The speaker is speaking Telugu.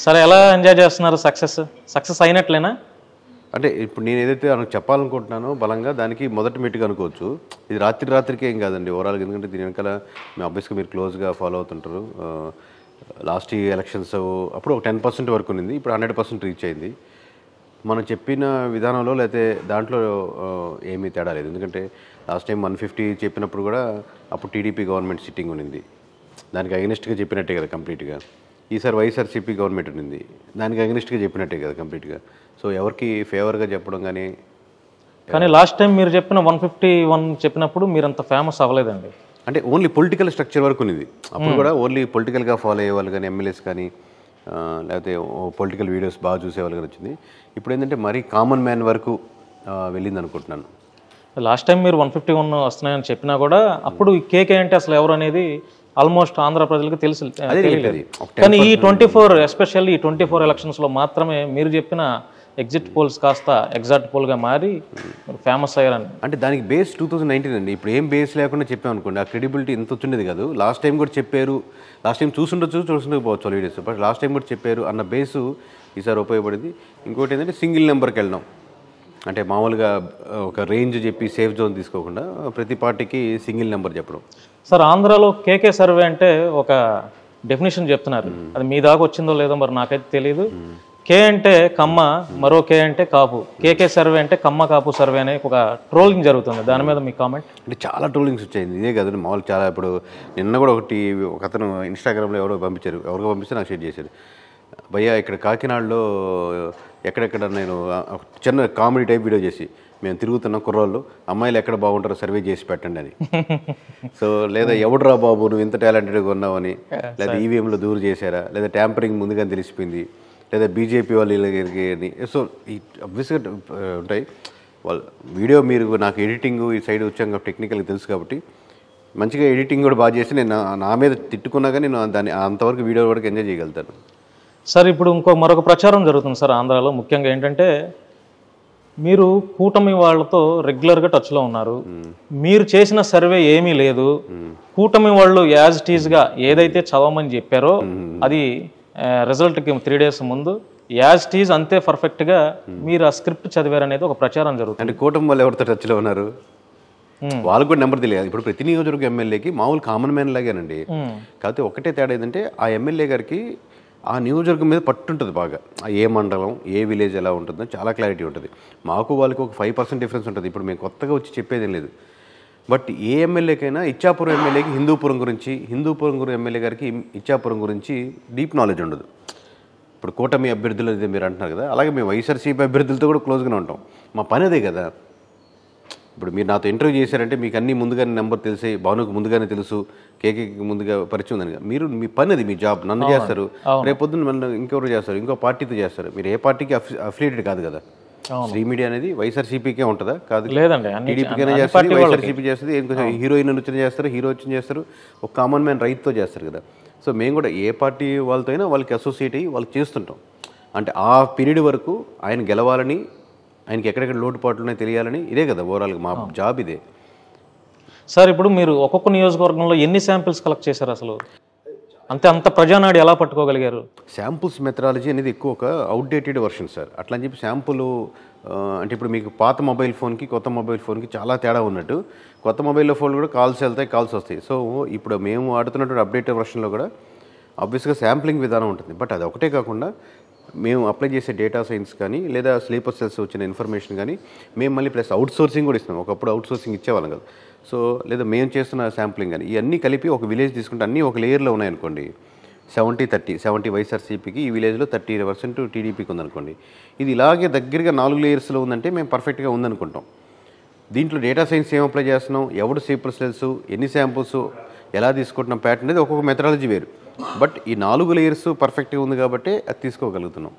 సరే ఎలా ఎంజాయ్ చేస్తున్నారు? సక్సెస్ అయినట్లేనా? అంటే ఇప్పుడు నేను ఏదైతే చెప్పాలనుకుంటున్నానో బలంగా దానికి మొదటి మెట్టుగా అనుకోవచ్చు. ఇది రాత్రికి ఏం కాదండి ఓవరాల్గా. ఎందుకంటే దీని వెనకాల మీ ఆబ్వియస్గా మీరు క్లోజ్గా ఫాలో అవుతుంటారు. లాస్ట్ ఎలక్షన్స్ అప్పుడు ఒక 10% వరకు ఉంది, ఇప్పుడు 100% రీచ్ అయింది. మనం చెప్పిన విధానంలో లేకపోతే దాంట్లో ఏమీ తేడా లేదు. ఎందుకంటే లాస్ట్ టైం 150 చెప్పినప్పుడు కూడా అప్పుడు టీడీపీ గవర్నమెంట్ సిట్టింగ్ ఉన్నింది, దానికి అగెనిస్ట్గా చెప్పినట్టే కదా కంప్లీట్గా. ఈసారి వైఎస్ఆర్సీపీ గవర్నమెంట్ ఉన్నింది, దానికి అగెనిస్ట్గా చెప్పినట్టే కదా కంప్లీట్గా. సో ఎవరికి ఫేవర్గా చెప్పడం కానీ లాస్ట్ టైం మీరు చెప్పిన 151 చెప్పినప్పుడు మీరు అంత ఫేమస్ అవ్వలేదండి. అంటే ఓన్లీ పొలిటికల్ స్ట్రక్చర్ వరకు ఉన్నది. అప్పుడు కూడా ఓన్లీ పొలిటికల్గా ఫాలో అయ్యేవాళ్ళు కానీ ఎమ్మెల్యేస్ కానీ లేకపోతే పొలిటికల్ వీడియోస్ బాగా చూసేవాళ్ళు కానీ వచ్చింది. ఇప్పుడు ఏంటంటే మరీ కామన్ మ్యాన్ వరకు వెళ్ళింది అనుకుంటున్నాను. లాస్ట్ టైం మీరు 151 వస్తున్నాయని చెప్పినా కూడా అప్పుడు కేకే అంటే అసలు ఎవరు అనేది ఆల్మోస్ట్ ఆంధ్ర ప్రజలకు తెలియలేదు. కానీ ఈ 24 ఎస్పెషల్లీ ఈ 24 ఎలక్షన్స్లో మాత్రమే మీరు చెప్పిన ఎగ్జిట్ పోల్స్ కాస్త ఎగ్జాక్ట్ పోల్గా మారి ఫేమస్ అయ్యారని. అంటే దానికి బేస్ 2019 అండి. ఇప్పుడు ఏం బేస్ లేకుండా చెప్పామనుకోండి, ఆ క్రెడిబిలిటీ ఇంత వచ్చిండేది కాదు. లాస్ట్ టైం కూడా చెప్పారు, లాస్ట్ టైం చూసుండకపోవచ్చు వీడియోస్, బట్ లాస్ట్ టైం కూడా చెప్పారు అన్న బేసు ఈసారి ఉపయోగపడింది. ఇంకోటి ఏంటంటే సింగిల్ నెంబర్కి వెళ్ళడం, అంటే మామూలుగా ఒక రేంజ్ చెప్పి సేఫ్ జోన్ తీసుకోకుండా ప్రతి పార్టీకి సింగిల్ నెంబర్ చెప్పడం. సార్ ఆంధ్రాలో కేకే సర్వే అంటే ఒక డెఫినేషన్ చెప్తున్నారు, అది మీ దాకా వచ్చిందో లేదో మరి నాకైతే తెలియదు. కే అంటే కమ్మ, మరో కే అంటే కాపు, కేకే సర్వే అంటే కమ్మ కాపు సర్వే అనే ఒక ట్రోలింగ్ జరుగుతుంది. దాని మీద మీ కామెంట్? అంటే చాలా ట్రోలింగ్స్ వచ్చాయి, ఇదే కదండి మామూలు చాలా. ఇప్పుడు నిన్న కూడా ఒక అతను ఇన్స్టాగ్రామ్లో ఎవరికో పంపిస్తే నాకు షేర్ చేశారు. భయ్యా ఇక్కడ కాకినాడలో ఎక్కడెక్కడ నేను చిన్న కామెడీ టైప్ వీడియో చేసి మేము తిరుగుతున్న కుర్రోళ్ళు అమ్మాయిలు ఎక్కడ బాగుంటారో సర్వే చేసి పెట్టండి అని. సో లేదా ఎవడురా బాబు నువ్వు ఇంత టాలెంటెడ్గా ఉన్నావని, లేదా ఈవీఎంలో దూరు చేశారా, లేదా ట్యాంపరింగ్ ముందుగానే తెలిసిపోయింది, లేదా బీజేపీ వాళ్ళు. సో ఈ అబ్వియస్గా ఉంటాయి వాళ్ళు వీడియో. మీరు నాకు ఎడిటింగ్ ఈ సైడ్ వచ్చాం కాబట్టి టెక్నికల్గా తెలుసు కాబట్టి మంచిగా ఎడిటింగ్ కూడా బాగా చేసి నేను నా మీద తిట్టుకున్నా కానీ నేను దాన్ని అంతవరకు వీడియో వరకు ఎంజాయ్ చేయగలుగుతాను. సార్ ఇప్పుడు మరొక ప్రచారం జరుగుతుంది సార్ ఆంధ్రాలో. ముఖ్యంగా ఏంటంటే మీరు కూటమి వాళ్ళతో రెగ్యులర్గా టచ్లో ఉన్నారు, మీరు చేసిన సర్వే ఏమీ లేదు, కూటమి వాళ్ళు యాజ్ ఇట్ ఈజ్గా ఏదైతే చదవమని చెప్పారో అది రిజల్ట్కి 3 days ముందు యాజ్ ఇట్ ఈజ్ అంతే పర్ఫెక్ట్గా మీరు ఆ స్క్రిప్ట్ చదివారనేది ఒక ప్రచారం జరుగుతుంది. అంటే కూటమి వాళ్ళు ఎవరితో టచ్లో ఉన్నారు, వాళ్ళకు కూడా నెంబర్ తెలియదు. ఇప్పుడు ప్రతి నియోజకవర్గ ఎమ్మెల్యేకి మామూలు కామన్ మ్యాన్ లాగానండి. కాకపోతే ఒకటే తేడా ఏంటంటే ఆ ఎమ్మెల్యే గారికి ఆ నియోజకవర్గం మీద పట్టుంటుంది బాగా. ఏ మండలం ఏ విలేజ్ ఎలా ఉంటుందో చాలా క్లారిటీ ఉంటుంది. మాకు వాళ్ళకి ఒక 5% డిఫరెన్స్ ఉంటుంది. ఇప్పుడు మేము కొత్తగా వచ్చి చెప్పేదేం లేదు. బట్ ఏ ఎమ్మెల్యేకైనా ఇచ్చాపురం ఎమ్మెల్యేకి హిందూపురం గురించి, హిందూపురం ఎమ్మెల్యే గారికి ఇచ్చాపురం గురించి డీప్ నాలెడ్జ్ ఉండదు. ఇప్పుడు కూటమి అభ్యర్థులు అయితే మీరు అంటున్నారు కదా, అలాగే మేము వైఎస్ఆర్సీపీ అభ్యర్థులతో కూడా క్లోజ్గానే ఉంటాం. మా పని అదే కదా. ఇప్పుడు మీరు నాతో ఇంటర్వ్యూ చేశారంటే మీకు అన్నీ ముందుగానే నెంబర్ తెలిసే, భానుకు ముందుగానే తెలుసు, కేకేకి ముందుగా పరిచయం ఉందని. మీరు మీ పని అది, మీ జాబ్. నన్ను చేస్తారు, రేపొద్దున నన్ను ఇంకెవరు చేస్తారు, ఇంకో పార్టీతో చేస్తారు. మీరు ఏ పార్టీకి అఫిలియేటెడ్ కాదు కదా. శ్రీ మీడియా అనేది వైఎస్ఆర్సీపీకే ఉంటుందా? కాదు, లేదండి. టీడీపీకైనా చేస్తుంది, వైఎస్ఆర్సీపీ చేస్తుంది, ఇంకొంచెం హీరోయిన్ వచ్చిన చేస్తారు, హీరో వచ్చిన చేస్తారు, ఒక కామన్ మ్యాన్ రైతుతో చేస్తారు కదా. సో మేము కూడా ఏ పార్టీ వాళ్ళతో అయినా వాళ్ళకి అసోసియేట్ అయ్యి వాళ్ళకి చేస్తుంటాం. అంటే ఆ పీరియడ్ వరకు ఆయన గెలవాలని, ఆయనకి ఎక్కడెక్కడ లోటుపాట్లు ఉన్నాయో తెలియాలని, ఇదే కదా ఓవరాల్గా మా జాబ్ ఇదే. సార్ ఇప్పుడు మీరు ఒక్కొక్క నియోజకవర్గంలో ఎన్ని శాంపిల్స్ కలెక్ట్ చేశారు అసలు? అంత ప్రజానాడు ఎలా పట్టుకోగలిగారు? శాంపుల్స్ మెథడాలజీ అనేది ఎక్కువ ఒక అవుట్డేటెడ్ వర్షన్ సార్. అట్లా అని చెప్పి శాంపుల్ అంటే ఇప్పుడు మీకు పాత మొబైల్ ఫోన్కి కొత్త మొబైల్ ఫోన్కి చాలా తేడా ఉన్నట్టు, కొత్త మొబైల్లో ఫోన్ కూడా కాల్స్ వెళ్తాయి, కాల్స్ వస్తాయి. సో ఇప్పుడు మేము ఆడుతున్నటువంటి అప్డేటెడ్ వర్షన్లో కూడా ఆబ్వియస్గా శాంప్లింగ్ విధానం ఉంటుంది. బట్ అది ఒకటే కాకుండా మేము అప్లై చేసే డేటా సైన్స్ కానీ లేదా స్లీపర్ సెల్స్ వచ్చిన ఇన్ఫర్మేషన్ కానీ మేము మళ్ళీ ప్లస్ అవుట్ సోర్సింగ్ కూడా ఇస్తున్నాం. ఒకప్పుడు అవుట్ సోర్సింగ్ ఇచ్చేవాళ్ళం కదా. సో లేదా మేము చేస్తున్న శాంప్లింగ్ కానీ ఇవన్నీ కలిపి ఒక విలేజ్ తీసుకుంటే అన్నీ ఒక లేయర్లో ఉన్నాయనుకోండి, 70-30, 70 వైఎస్ఆర్సీపీకి, ఈ విలేజ్లో 30% టీడీపీకి ఉందనుకోండి. ఇది ఇలాగే దగ్గరగా 4 లేయర్స్లో ఉందంటే మేము పర్ఫెక్ట్గా ఉందనుకుంటాం. దీంట్లో డేటా సైన్స్ ఏం అప్లై చేస్తున్నాం, ఎవడు స్లీపర్ సెల్స్, ఎన్ని శాంపుల్స్, ఎలా తీసుకుంటున్నాం, ప్యాటర్న్ అనేది ఒక్కొక్క మెథడాలజీ వేరు. బట్ ఈ 4 లేయర్స్ పర్ఫెక్ట్గా ఉంది కాబట్టి అది తీసుకోగలుగుతున్నాం.